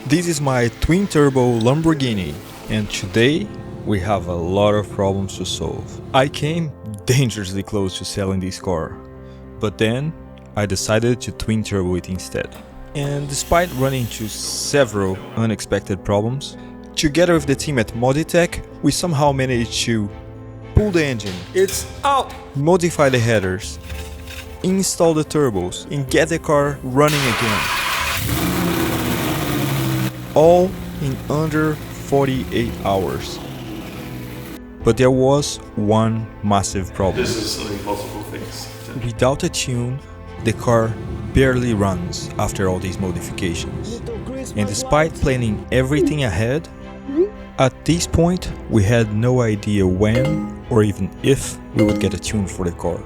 This is my Twin Turbo Lamborghini, and today we have a lot of problems to solve. I came dangerously close to selling this car, but then I decided to twin turbo it instead. And despite running into several unexpected problems, together with the team at Moditech, we somehow managed to pull the engine, it's out, modify the headers, install the turbos, and get the car running again. All in under 48 hours. But there was one massive problem. This is an impossible fix. Without a tune, the car barely runs after all these modifications. And despite planning everything ahead, at this point we had no idea when or even if we would get a tune for the car.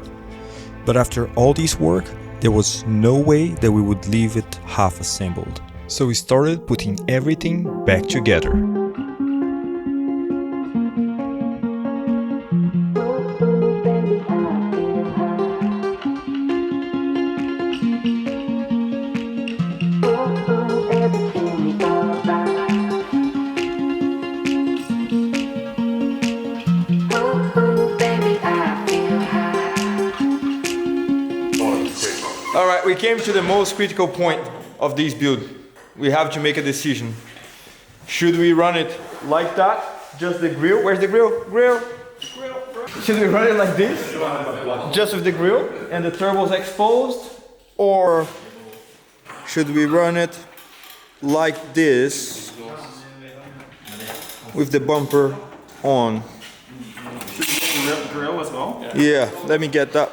But after all this work, there was no way that we would leave it half assembled. So we started putting everything back together. Alright, we came to the most critical point of this build. We have to make a decision. Should we run it like that? Just the grill? Where's the grill? Grill! Should we run it like this? Just with the grill and the turbos exposed? Or should we run it like this with the bumper on? Should we get the grill as well? Yeah, let me get that.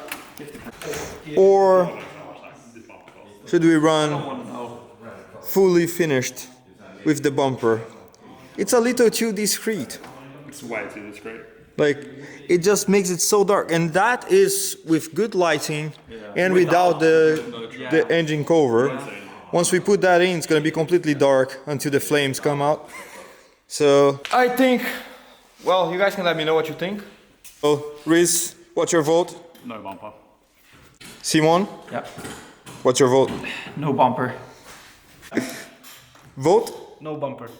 Or should we run fully finished with the bumper? It's a little too discreet. It's way too discreet. Like, it just makes it so dark, and that is with good lighting and without the engine cover. Once we put that in, it's gonna be completely dark until the flames come out. So I think, well, you guys can let me know what you think. So, Riz, what's your vote? No bumper. Simon? Yeah. What's your vote? No bumper. Vote? No bumper.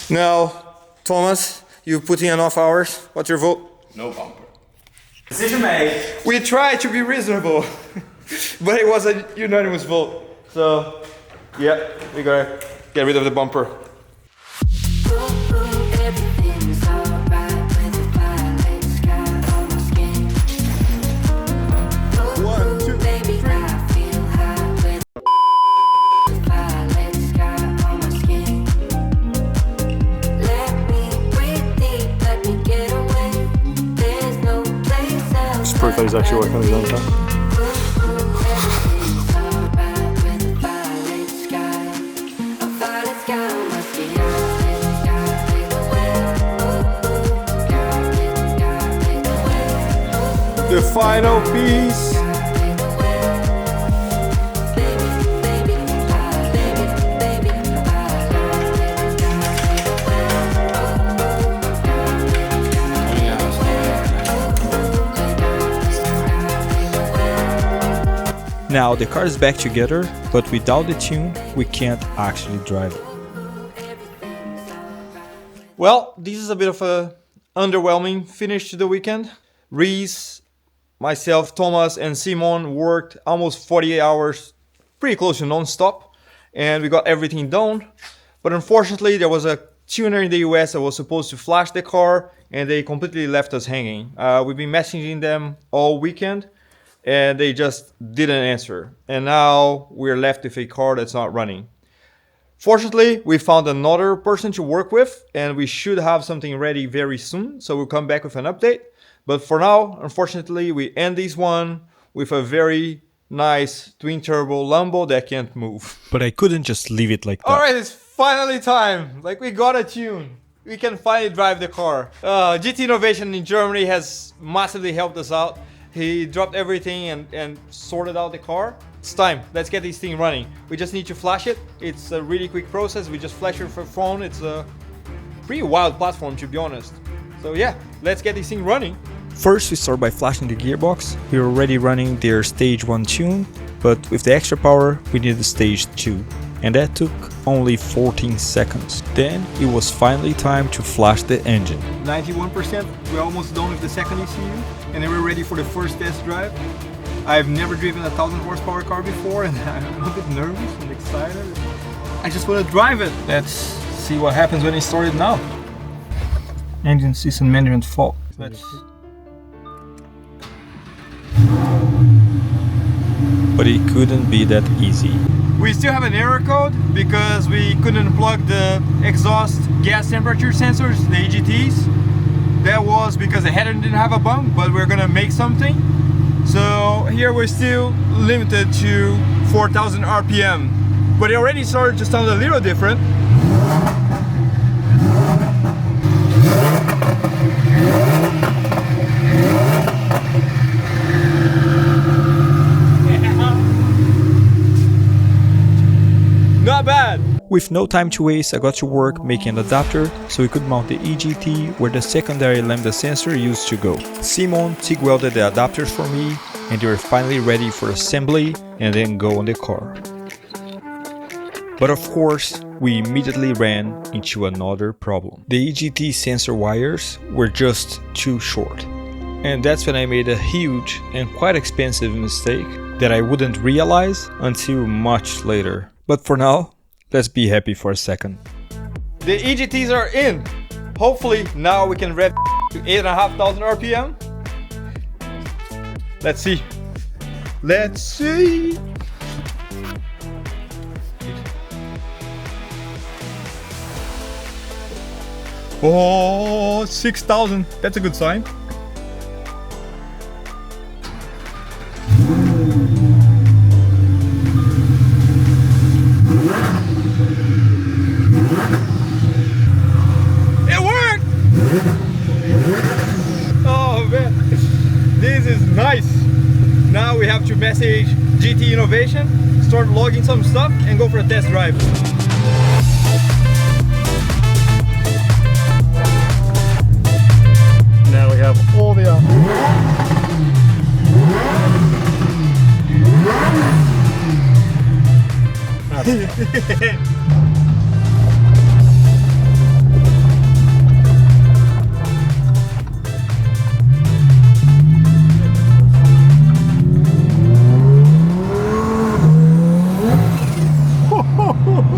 Now, Thomas, you put in enough hours. What's your vote? No bumper. Decision made. We tried to be reasonable, but it was a unanimous vote. So, yeah, we gotta get rid of the bumper. Proof that he's actually working on his own car. The final piece. Now the car is back together, but without the tune, we can't actually drive it. Well, this is a bit of a underwhelming finish to the weekend. Reese, myself, Thomas and Simon worked almost 48 hours, pretty close to non-stop, and we got everything done. But unfortunately, there was a tuner in the US that was supposed to flash the car, and they completely left us hanging. We've been messaging them all weekend, and they just didn't answer. And now we're left with a car that's not running. Fortunately, we found another person to work with, and we should have something ready very soon, so we'll come back with an update. But for now, unfortunately, we end this one with a very nice twin turbo Lambo that can't move. But I couldn't just leave it like that. Alright, it's finally time. Like, we got a tune. We can finally drive the car. GT Innovation in Germany has massively helped us out. He dropped everything and sorted out the car. It's time. Let's get this thing running. We just need to flash it. It's a really quick process. We just flash it for phone. It's a pretty wild platform, to be honest. So yeah, let's get this thing running. First, we start by flashing the gearbox. We're already running their stage 1 tune, but with the extra power, we need the stage 2. and that took only 14 seconds. Then it was finally time to flash the engine. 91%, we're almost done with the second ECU, and then we're ready for the first test drive. I've never driven a 1000 horsepower car before, and I'm a bit nervous and excited. I just want to drive it. Let's see what happens when I start it now. Engine system management fault. But it couldn't be that easy. We still have an error code because we couldn't plug the exhaust gas temperature sensors, the EGTs. That was because the header didn't have a bump, but we're gonna make something. So here we're still limited to 4000 RPM. But it already started to sound a little different. Not bad! With no time to waste, I got to work making an adapter so we could mount the EGT where the secondary lambda sensor used to go. Simon TIG welded the adapters for me, and they were finally ready for assembly and then go on the car. But of course, we immediately ran into another problem. The EGT sensor wires were just too short. And that's when I made a huge and quite expensive mistake that I wouldn't realize until much later. But for now, let's be happy for a second. The EGTs are in! Hopefully now we can rev to 8,500 RPM. Let's see. Let's see! Oh, 6,000. That's a good sign. It worked! Oh man, this is nice. Now we have to message GT Innovation, start logging some stuff and go for a test drive. Now we have all the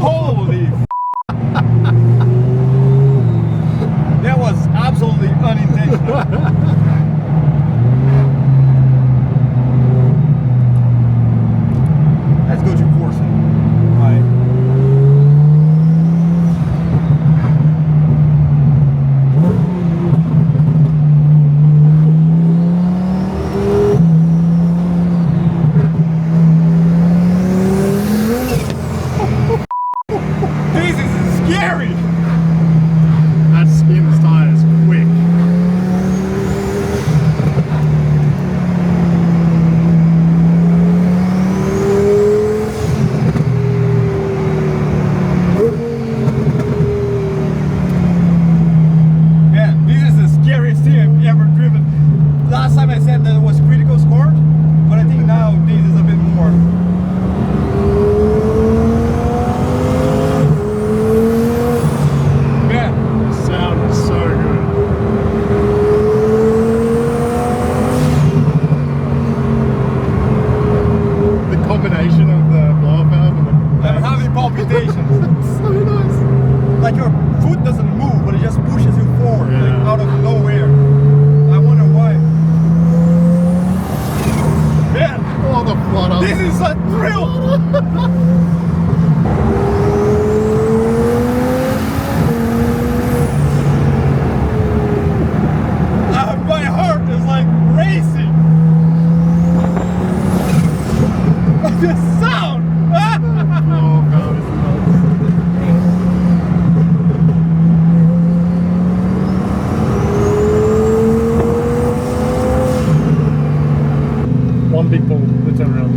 Holy that was absolutely unintentional. Let's go to coursing. Right. This is scary. that spins tires quick. Yeah, this is the scariest thing I've ever driven. Last time I said that it was critical score, but I think now this is a bit more. Yeah, Sound is so good. The combination of the blower valve and the I'm having palpitations. so nice. Like your foot doesn't move, but it just pushes you forward, Yeah. like out of nowhere. I wonder why. Man, Oh, the flutter. this is a thrill! My heart is like racing. The sound! Oh god, it's nuts. One big pull, the turnaround.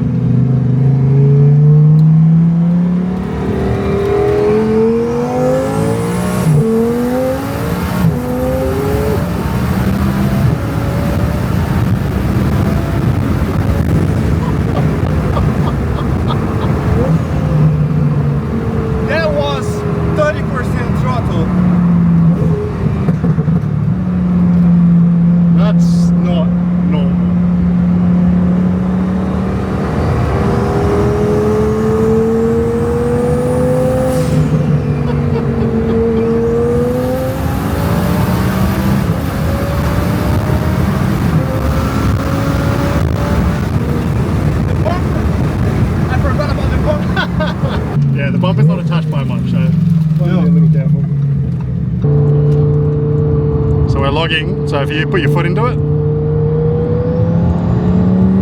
bumper's not attached by much, so be a little careful. So we're logging, so if you put your foot into it,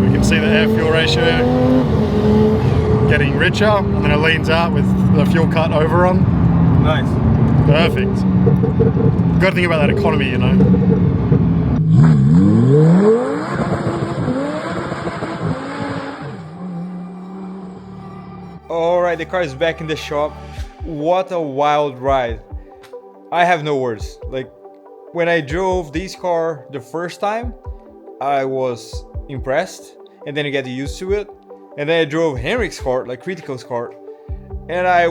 we can see the air-fuel ratio getting richer, and then it leans out with the fuel cut overrun. Nice. Perfect. Got to think about that economy, you know. Alright, the car is back in the shop. What a wild ride. I have no words. Like, when I drove this car the first time, I was impressed, and then you get used to it. And then I drove Henrik's car, like Critical's car, and I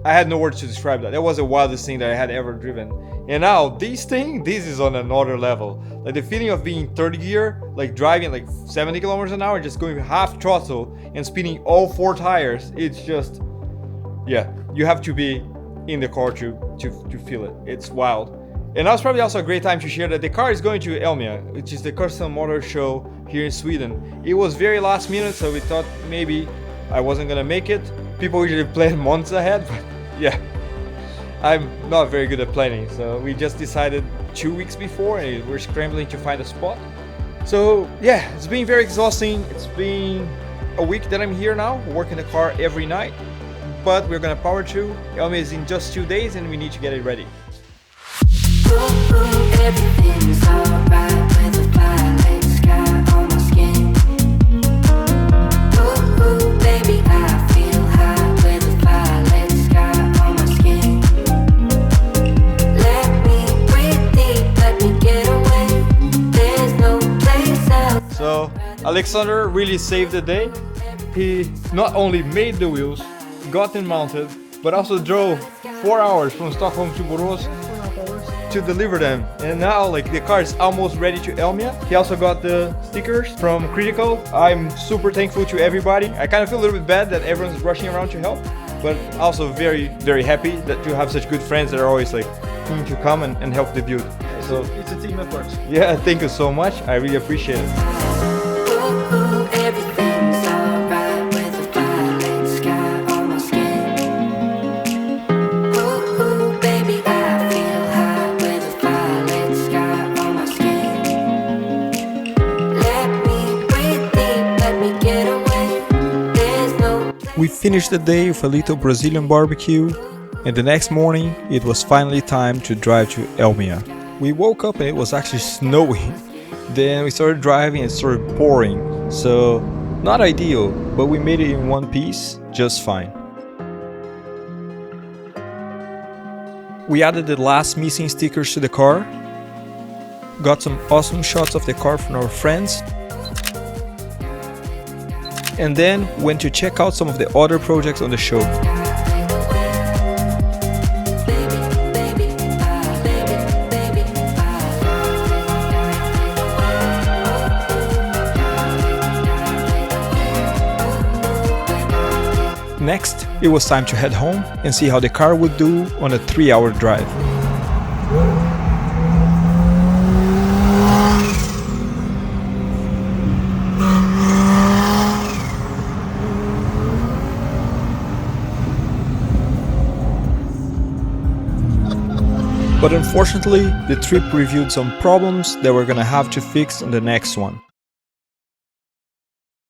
had no words to describe that. That was the wildest thing that I had ever driven. And now this is on another level. Like the feeling of being third gear, like driving like 70 kilometers an hour, just going half throttle and spinning all 4 tires. It's just, yeah, you have to be in the car to feel it. It's wild. And now it's probably also a great time to share that the car is going to Elmia, which is the custom motor show here in Sweden. It was very last minute, so we thought maybe I wasn't gonna make it. People usually plan months ahead, but yeah, I'm not very good at planning. So we just decided 2 weeks before, and we're scrambling to find a spot. So yeah, it's been very exhausting. It's been a week that I'm here now, working the car every night. But we're gonna power through. Elmia is in just 2 days, and we need to get it ready. Everything's alright with a violet sky on my skin. Ooh, baby, I feel high with a violet sky on my skin. Let me breathe deep, let me get away. There's no place else. So Alexander really saved the day. He not only made the wheels, got them mounted, but also drove 4 hours from Stockholm to Borås to deliver them. And now like the car is almost ready to Elmia. He also got the stickers from Critical. I'm super thankful to everybody. I kind of feel a little bit bad that everyone's rushing around to help, but also very, very happy that you have such good friends that are always like keen to come and help the build. So It's a team effort. yeah, thank you so much. I really appreciate it. Ooh, everything's alright with a violet sky on my skin. Ooh, baby, I feel high with a violet sky on my skin. Let me breathe deep, let me get away. There's no We finished the day with a little Brazilian barbecue, and the next morning it was finally time to drive to Elmia. We woke up and it was actually snowing. Then we started driving and it started pouring, so not ideal, but we made it in one piece just fine. We added the last missing stickers to the car, got some awesome shots of the car from our friends, and then went to check out some of the other projects on the show. Next, it was time to head home and see how the car would do on a 3-hour drive. But unfortunately, the trip revealed some problems that we're gonna have to fix on the next one.